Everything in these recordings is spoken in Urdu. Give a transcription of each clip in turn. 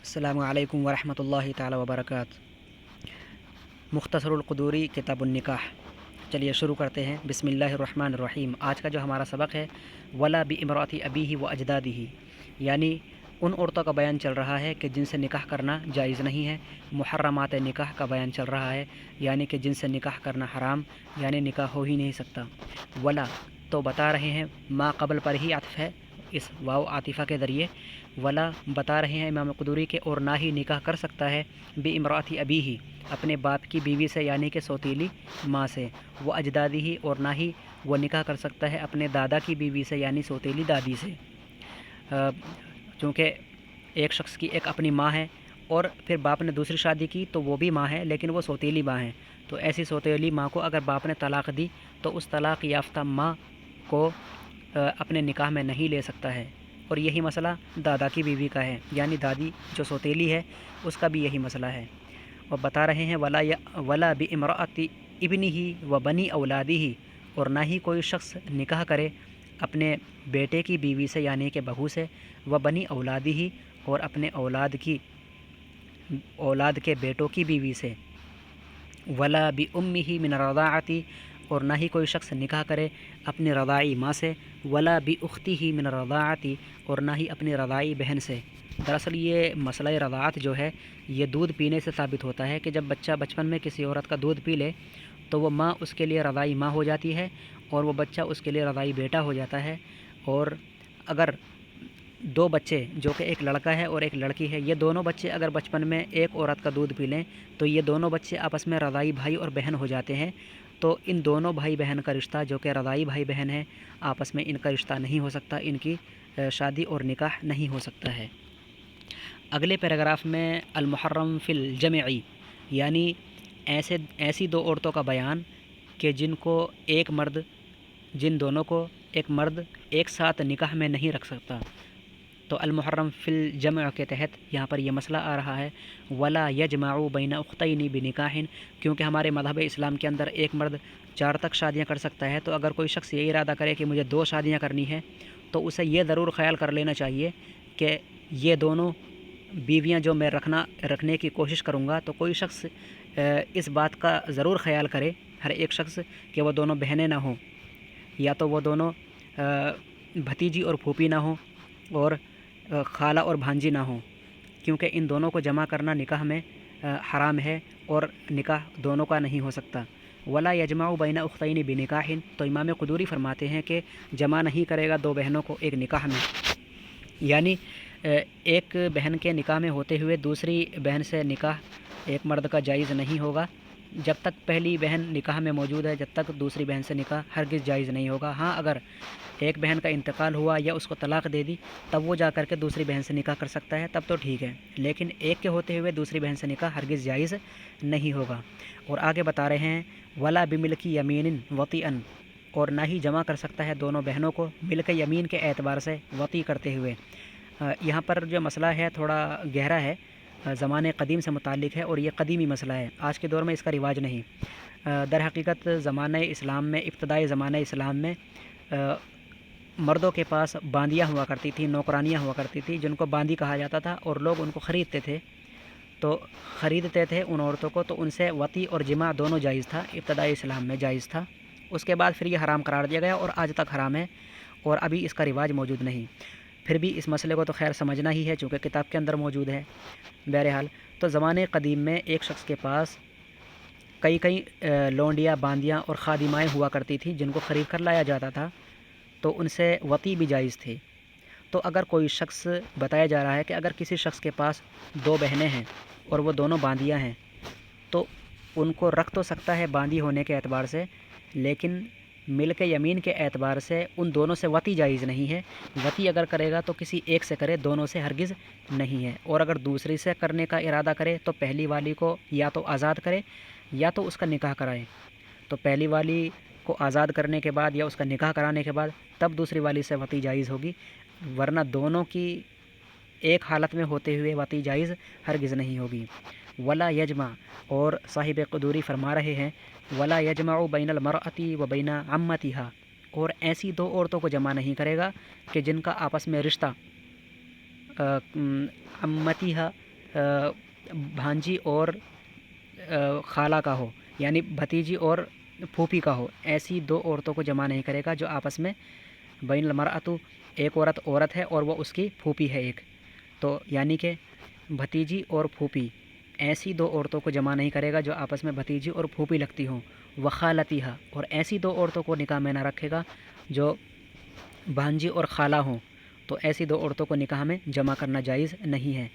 السلام علیکم ورحمۃ اللہ تعالی وبرکاتہ۔ مختصر القدوری کتاب النکاح۔ چلیے شروع کرتے ہیں۔ بسم اللہ الرحمن الرحیم۔ آج کا جو ہمارا سبق ہے ولا بامرأۃ ابیہ و اجدادہ، یعنی ان عورتوں کا بیان چل رہا ہے کہ جن سے نکاح کرنا جائز نہیں ہے۔ محرمات نکاح کا بیان چل رہا ہے، یعنی کہ جن سے نکاح کرنا حرام، یعنی نکاح ہو ہی نہیں سکتا۔ ولا تو بتا رہے ہیں، ما قبل پر ہی عطف ہے اس واو عاطفہ کے ذریعے۔ ولا بتا رہے ہیں امام قدوری کے اور نہ ہی نکاح کر سکتا ہے بامرأۃ ابیہ، اپنے باپ کی بیوی سے، یعنی کہ سوتیلی ماں سے۔ وہ اجدادہ، اور نہ ہی وہ نکاح کر سکتا ہے اپنے دادا کی بیوی سے، یعنی سوتیلی دادی سے۔ چونکہ ایک شخص کی ایک اپنی ماں ہے اور پھر باپ نے دوسری شادی کی تو وہ بھی ماں ہے، لیکن وہ سوتیلی ماں ہے، تو ایسی سوتیلی ماں کو اگر باپ نے طلاق دی تو اس طلاق یافتہ ماں کو اپنے نکاح میں نہیں لے سکتا ہے۔ اور یہی مسئلہ دادا کی بیوی کا ہے، یعنی دادی جو سوتیلی ہے اس کا بھی یہی مسئلہ ہے۔ اور بتا رہے ہیں ولا بامرأۃ ابنہ و بنی اولادہ، اور نہ ہی کوئی شخص نکاح کرے اپنے بیٹے کی بیوی سے، یعنی کہ بہو سے، و بنی اولادہ، اور اپنے اولاد کے بیٹوں کی بیوی سے۔ ولا بامہ من الرضاعۃ، اور نہ ہی کوئی شخص نکاح کرے اپنی رضاعی ماں سے۔ ولا باختہ من الرضاعۃ، اور نہ ہی اپنی رضاعی بہن سے۔ دراصل یہ مسئلہ رضاعت جو ہے یہ دودھ پینے سے ثابت ہوتا ہے کہ جب بچہ بچپن میں کسی عورت کا دودھ پی لے تو وہ ماں اس کے لیے رضاعی ماں ہو جاتی ہے، اور وہ بچہ اس کے لیے رضاعی بیٹا ہو جاتا ہے۔ اور اگر دو بچے، جو کہ ایک لڑکا ہے اور ایک لڑکی ہے، یہ دونوں بچے اگر بچپن میں ایک عورت کا دودھ پی لیں تو یہ دونوں بچے آپس میں رضاعی بھائی اور بہن ہو جاتے ہیں۔ تو ان دونوں بھائی بہن کا رشتہ، جو کہ رضاعی بھائی بہن ہیں، آپس میں ان کا رشتہ نہیں ہو سکتا، ان کی شادی اور نکاح نہیں ہو سکتا ہے۔ اگلے پیراگراف میں المحرم فی الجمع، یعنی ایسی دو عورتوں کا بیان کہ جن دونوں کو ایک مرد ایک ساتھ نکاح میں نہیں رکھ سکتا۔ تو المحرم فی الجمع کے تحت یہاں پر یہ مسئلہ آ رہا ہے ولا یجمع بین اختین بنکاح، کیونکہ ہمارے مذہب اسلام کے اندر ایک مرد 4 تک شادیاں کر سکتا ہے۔ تو اگر کوئی شخص یہ ارادہ کرے کہ مجھے 2 شادیاں کرنی ہیں تو اسے یہ ضرور خیال کر لینا چاہیے کہ یہ دونوں بیویاں جو میں رکھنے کی کوشش کروں گا، تو کوئی شخص اس بات کا ضرور خیال کرے، ہر ایک شخص، کہ وہ دونوں بہنیں نہ ہوں، یا تو وہ دونوں بھتیجی اور پھوپھی نہ ہوں، اور خالہ اور بھانجی نہ ہوں، کیونکہ ان دونوں کو جمع کرنا نکاح میں حرام ہے اور نکاح دونوں کا نہیں ہو سکتا۔ ولا یجمع بین اختین بنکاح، تو امام قدوری فرماتے ہیں کہ جمع نہیں کرے گا 2 بہنوں کو ایک نکاح میں، یعنی ایک بہن کے نکاح میں ہوتے ہوئے دوسری بہن سے نکاح ایک مرد کا جائز نہیں ہوگا۔ جب تک پہلی بہن نکاح میں موجود ہے، جب تک دوسری بہن سے نکاح ہرگز جائز نہیں ہوگا۔ ہاں، اگر ایک بہن کا انتقال ہوا یا اس کو طلاق دے دی تب وہ جا کر کے دوسری بہن سے نکاح کر سکتا ہے، تب تو ٹھیک ہے، لیکن ایک کے ہوتے ہوئے دوسری بہن سے نکاح ہرگز جائز نہیں ہوگا۔ اور آگے بتا رہے ہیں ولا بملک یمین وطئا، اور نہ ہی جمع کر سکتا ہے دونوں بہنوں کو ملک یمین کے اعتبار سے وطی کرتے ہوئے۔ یہاں پر جو مسئلہ ہے تھوڑا گہرا ہے، زمانے قدیم سے متعلق ہے، اور یہ قدیمی مسئلہ ہے، آج کے دور میں اس کا رواج نہیں۔ در حقیقت زمانہ اسلام میں، ابتدائی زمانہ اسلام میں مردوں کے پاس باندیاں ہوا کرتی تھیں، نوکرانیاں ہوا کرتی تھیں، جن کو باندی کہا جاتا تھا، اور لوگ ان کو خریدتے تھے ان عورتوں کو، تو ان سے وطی اور جماع دونوں جائز تھا، ابتدائی اسلام میں جائز تھا۔ اس کے بعد پھر یہ حرام قرار دیا گیا اور آج تک حرام ہے، اور ابھی اس کا رواج موجود نہیں۔ پھر بھی اس مسئلے کو تو خیر سمجھنا ہی ہے، چونکہ کتاب کے اندر موجود ہے۔ بہرحال تو زمانے قدیم میں ایک شخص کے پاس کئی لونڈیاں، باندیاں اور خادمائیں ہوا کرتی تھیں، جن کو خرید کر لایا جاتا تھا، تو ان سے وطی بھی جائز تھی۔ تو اگر کوئی شخص، بتایا جا رہا ہے کہ اگر کسی شخص کے پاس 2 بہنیں ہیں اور وہ دونوں باندیاں ہیں، تو ان کو رکھ تو سکتا ہے باندی ہونے کے اعتبار سے، لیکن ملک یمین کے اعتبار سے ان دونوں سے وطی جائز نہیں ہے۔ وطی اگر کرے گا تو کسی ایک سے کرے، دونوں سے ہرگز نہیں ہے۔ اور اگر دوسری سے کرنے کا ارادہ کرے تو پہلی والی کو یا تو آزاد کرے یا تو اس کا نکاح کرائے۔ تو پہلی والی کو آزاد کرنے کے بعد یا اس کا نکاح کرانے کے بعد تب دوسری والی سے وطی جائز ہوگی، ورنہ دونوں کی ایک حالت میں ہوتے ہوئے وطی جائز ہرگز نہیں ہوگی۔ ولا یجمع، اور صاحب قدوری فرما رہے ہیں ولا یجمع بین المرأۃ و بین عمتها، اور ایسی 2 عورتوں کو جمع نہیں کرے گا کہ جن کا آپس میں رشتہ عمتها بھانجی اور خالہ کا ہو، یعنی بھتیجی اور پھوپھی کا ہو، ایسی دو عورتوں کو جمع نہیں کرے گا جو آپس میں بین المرأۃ، ایک عورت ہے اور وہ اس کی پھوپھی ہے ایک، تو یعنی کہ بھتیجی اور پھوپھی، ایسی دو عورتوں کو جمع نہیں کرے گا جو آپس میں بھتیجی اور پھوپھی لگتی ہوں، وخالتیہا، اور ایسی دو عورتوں کو نکاح میں نہ رکھے گا جو بھانجی اور خالہ ہوں، تو ایسی دو عورتوں کو نکاح میں جمع کرنا جائز نہیں ہے۔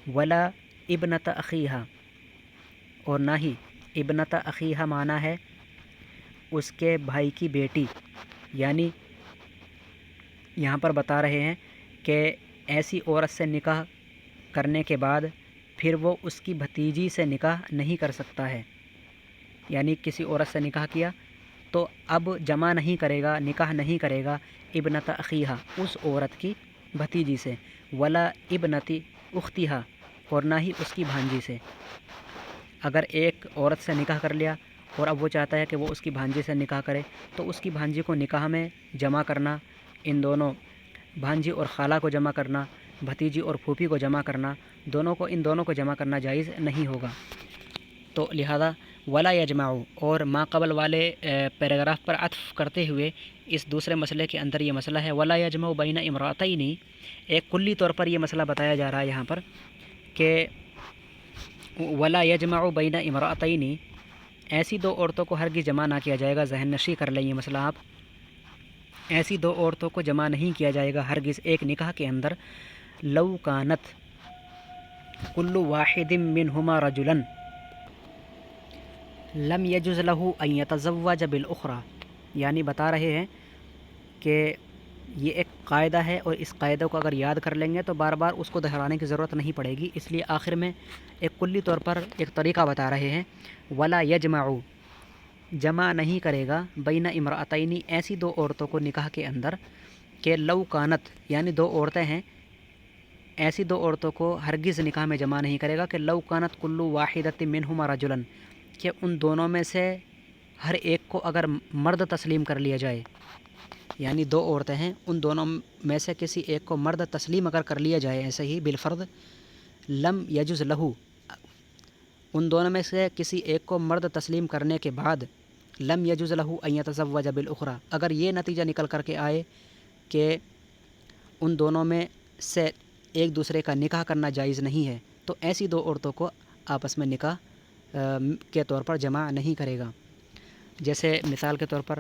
ولا ابنت اخیہا، اور نہ ہی ابنت اخیہا معنی ہے اس کے بھائی کی بیٹی، یعنی یہاں پر بتا رہے ہیں کہ ایسی عورت سے نکاح کرنے کے بعد پھر وہ اس کی بھتیجی سے نکاح نہیں کر سکتا ہے، یعنی کسی عورت سے نکاح کیا تو اب جمع نہیں کرے گا، نکاح نہیں کرے گا ابنت اخیہا، اس عورت کی بھتیجی سے، ولا ابنتی اختیہا، اور نہ ہی اس کی بھانجی سے۔ اگر ایک عورت سے نکاح کر لیا اور اب وہ چاہتا ہے کہ وہ اس کی بھانجی سے نکاح کرے، تو اس کی بھانجی کو نکاح میں جمع کرنا، ان دونوں بھانجی اور خالہ کو جمع کرنا، بھتیجی اور پھوپھی کو جمع کرنا، ان دونوں کو جمع کرنا جائز نہیں ہوگا۔ تو لہذا ولا یجمعو، اور ما قبل والے پیراگراف پر عطف کرتے ہوئے اس دوسرے مسئلے کے اندر یہ مسئلہ ہے ولا یجمع بین امراتین، ایک کلی طور پر یہ مسئلہ بتایا جا رہا ہے یہاں پر کہ ولا یجمع بین امراتین، ایسی دو عورتوں کو ہرگز جمع نہ کیا جائے گا، ذہن نشی کر لیں یہ مسئلہ آپ، ایسی دو عورتوں کو جمع نہیں کیا جائے گا ہرگز ایک نکاح کے اندر، لو کانت کل واحد منہما رجلا لم یجز لہ ان یتزوج بالاخری، یعنی بتا رہے ہیں کہ یہ ایک قاعدہ ہے اور اس قاعدہ کو اگر یاد کر لیں گے تو بار بار اس کو دہرانے کی ضرورت نہیں پڑے گی، اس لیے آخر میں ایک کلی طور پر ایک طریقہ بتا رہے ہیں، ولا یجمع، جمع نہیں کرے گا بین امراتین، ایسی دو عورتوں کو نکاح کے اندر کہ لو کانت، یعنی دو عورتیں ہیں، ایسی دو عورتوں کو ہرگز نکاح میں جمع نہیں کرے گا کہ لو کانت کل واحدۃ منہما رجلا، کہ ان دونوں میں سے ہر ایک کو اگر مرد تسلیم کر لیا جائے، یعنی دو عورتیں ہیں، ان دونوں میں سے کسی ایک کو مرد تسلیم اگر کر لیا جائے ایسے ہی بالفرض، لم یجز لہو، ان دونوں میں سے کسی ایک کو مرد تسلیم کرنے کے بعد لم یجز لہو ان یتزوج بالاخری، اگر یہ نتیجہ نکل کر کے آئے کہ ان دونوں میں سے ایک دوسرے کا نکاح کرنا جائز نہیں ہے، تو ایسی دو عورتوں کو آپس میں نکاح کے طور پر جمع نہیں کرے گا۔ جیسے مثال کے طور پر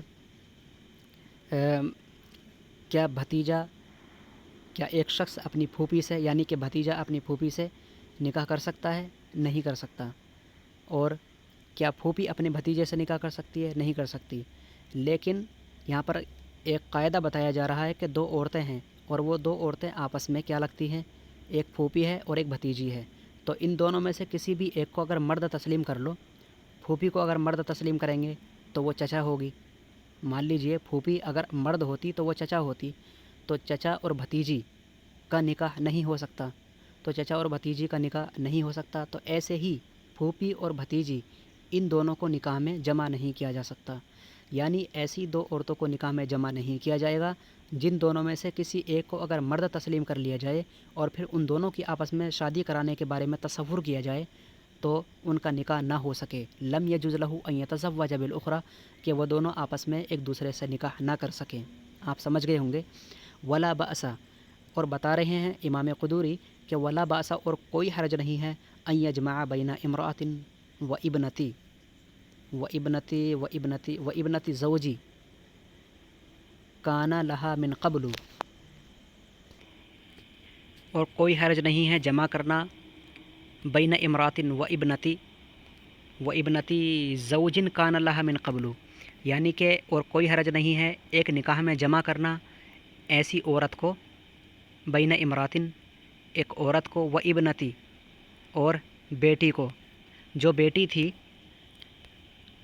کیا ایک شخص اپنی پھوپھی سے، یعنی کہ بھتیجا اپنی پھوپھی سے نکاح کر سکتا ہے؟ نہیں کر سکتا۔ اور کیا پھوپھی اپنے بھتیجے سے نکاح کر سکتی ہے؟ نہیں کر سکتی۔ لیکن یہاں پر ایک قاعدہ بتایا جا رہا ہے کہ دو عورتیں ہیں اور وہ دو عورتیں آپس میں کیا لگتی ہیں؟ ایک پھوپھی ہے اور ایک بھتیجی ہے، تو ان دونوں میں سے کسی بھی ایک کو اگر مرد تسلیم کر لو، پھوپھی کو اگر مرد تسلیم کریں گے تو وہ چچا ہوگی، مان لیجئے پھوپھی اگر مرد ہوتی تو وہ چچا ہوتی، تو چچا اور بھتیجی کا نکاح نہیں ہو سکتا، تو چچا اور بھتیجی کا نکاح نہیں ہو سکتا، تو ایسے ہی پھوپھی اور بھتیجی ان دونوں کو نکاح میں جمع نہیں کیا جا سکتا، یعنی ایسی دو عورتوں کو نکاح میں جمع نہیں کیا جائے گا جن دونوں میں سے کسی ایک کو اگر مرد تسلیم کر لیا جائے اور پھر ان دونوں کی آپس میں شادی کرانے کے بارے میں تصور کیا جائے تو ان کا نکاح نہ ہو سکے، لم یجوز لہ ان یتزوج بالاخری، کہ وہ دونوں آپس میں ایک دوسرے سے نکاح نہ کر سکیں۔ آپ سمجھ گئے ہوں گے۔ ولا بأس، اور بتا رہے ہیں امام قدوری کہ ولا بأس، اور کوئی حرج نہیں ہے، ان یجمع بین امرأۃ و ابنتی و ابنتی و ابنتی و ابنتی زوجی کان لہا من قبل، اور کوئی حرج نہیں ہے جمع کرنا بین امرأۃ و ابنتی زوجن کان لہا من قبل، یعنی کہ اور کوئی حرج نہیں ہے ایک نکاح میں جمع کرنا ایسی عورت کو، بین امراتن، ایک عورت کو، و ابنتی، اور بیٹی کو، جو بیٹی تھی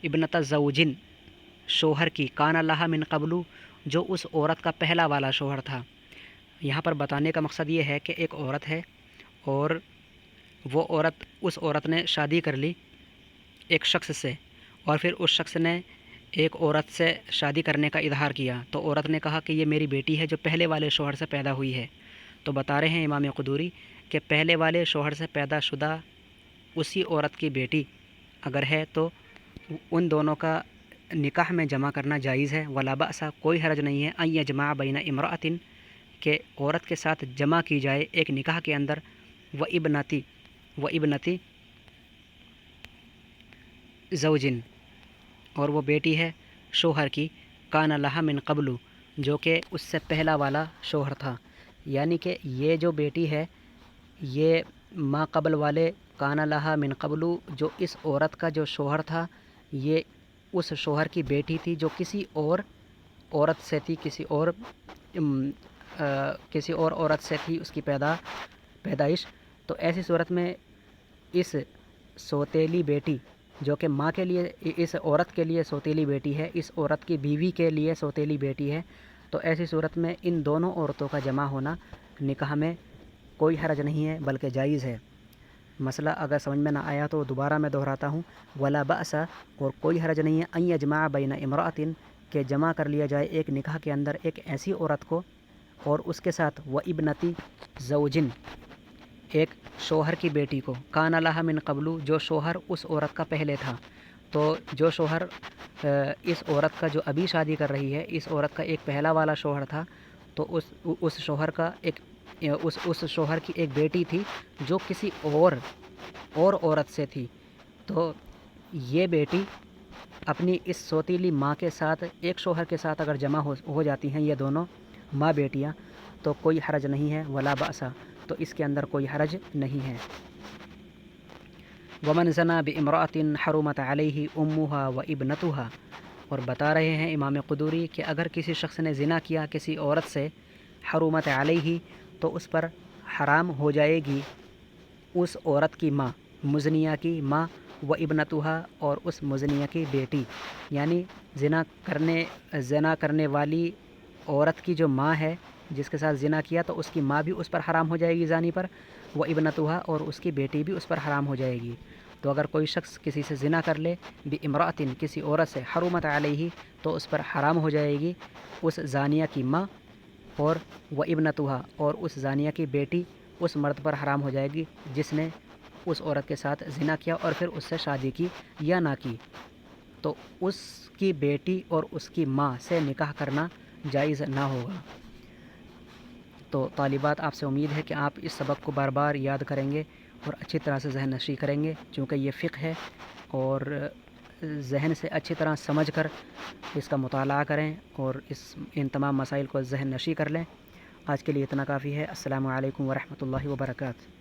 ابنت زوجن، شوہر کی، کان لہا من قبل، جو اس عورت کا پہلا والا شوہر تھا۔ یہاں پر بتانے کا مقصد یہ ہے کہ ایک عورت ہے اور اس عورت نے شادی کر لی ایک شخص سے، اور پھر اس شخص نے ایک عورت سے شادی کرنے کا اظہار کیا، تو عورت نے کہا کہ یہ میری بیٹی ہے جو پہلے والے شوہر سے پیدا ہوئی ہے، تو بتا رہے ہیں امام قدوری کہ پہلے والے شوہر سے پیدا شدہ اسی عورت کی بیٹی اگر ہے تو ان دونوں کا نکاح میں جمع کرنا جائز ہے. ولا بأس کوئی حرج نہیں ہے ان یجمع بین امرأۃ کہ عورت کے ساتھ جمع کی جائے ایک نکاح کے اندر و ابنتی زوجن اور وہ بیٹی ہے شوہر کی کان لہا من قبل جو کہ اس سے پہلا والا شوہر تھا. یعنی کہ یہ جو بیٹی ہے یہ ما قبل والے کان لہا من قبل جو اس عورت کا جو شوہر تھا یہ اس شوہر کی بیٹی تھی جو کسی اور عورت سے تھی، کسی اور عورت سے تھی اس کی پیدائش. تو ایسی صورت میں اس سوتیلی بیٹی جو کہ ماں کے لیے اس عورت کے لیے سوتیلی بیٹی ہے، اس عورت کی بیوی کے لیے سوتیلی بیٹی ہے، تو ایسی صورت میں ان دونوں عورتوں کا جمع ہونا نکاح میں کوئی حرج نہیں ہے بلکہ جائز ہے. مسئلہ اگر سمجھ میں نہ آیا تو دوبارہ میں دہراتا ہوں. ولا بأس اور کوئی حرج نہیں ہے ان یجمع بین امرأۃ کہ جمع کر لیا جائے ایک نکاح کے اندر ایک ایسی عورت کو اور اس کے ساتھ و ابنتی زوجن ایک شوہر کی بیٹی کو کان لہا من قبل جو شوہر اس عورت کا پہلے تھا. تو جو شوہر اس عورت کا جو ابھی شادی کر رہی ہے اس عورت کا ایک پہلا والا شوہر تھا تو اس شوہر کا اس شوہر کی ایک بیٹی تھی جو کسی اور عورت سے تھی. تو یہ بیٹی اپنی اس سوتیلی ماں کے ساتھ ایک شوہر کے ساتھ اگر جمع ہو جاتی ہیں یہ دونوں ماں بیٹیاں تو کوئی حرج نہیں ہے. ولا بأس تو اس کے اندر کوئی حرج نہیں ہے. ومن زنا بامرأة حرمت علیہ امها وابنتها اور بتا رہے ہیں امام قدوری کہ اگر کسی شخص نے زنا کیا کسی عورت سے حرمت علیہ تو اس پر حرام ہو جائے گی اس عورت کی ماں، مزنیہ کی ماں، و ابنتها اور اس مزنیہ کی بیٹی. یعنی زنا کرنے والی عورت کی جو ماں ہے جس کے ساتھ زنا کیا تو اس کی ماں بھی اس پر حرام ہو جائے گی زانی پر، و ابنتها اور اس کی بیٹی بھی اس پر حرام ہو جائے گی. تو اگر کوئی شخص کسی سے زنا کر لے بامرأۃ کسی عورت سے حرمت علیہ تو اس پر حرام ہو جائے گی اس زانیہ کی ماں، اور و ابنتها اور اس زانیہ کی بیٹی اس مرد پر حرام ہو جائے گی جس نے اس عورت کے ساتھ زنا کیا اور پھر اس سے شادی کی یا نہ کی. تو اس کی بیٹی اور اس کی ماں سے نکاح کرنا جائز نہ ہوگا. تو طالبات آپ سے امید ہے کہ آپ اس سبق کو بار بار یاد کریں گے اور اچھی طرح سے ذہن نشی کریں گے چونکہ یہ فقہ ہے اور ذہن سے اچھی طرح سمجھ کر اس کا مطالعہ کریں اور ان تمام مسائل کو ذہن نشی کر لیں. آج کے لیے اتنا کافی ہے. السلام علیکم ورحمۃ اللہ وبرکاتہ.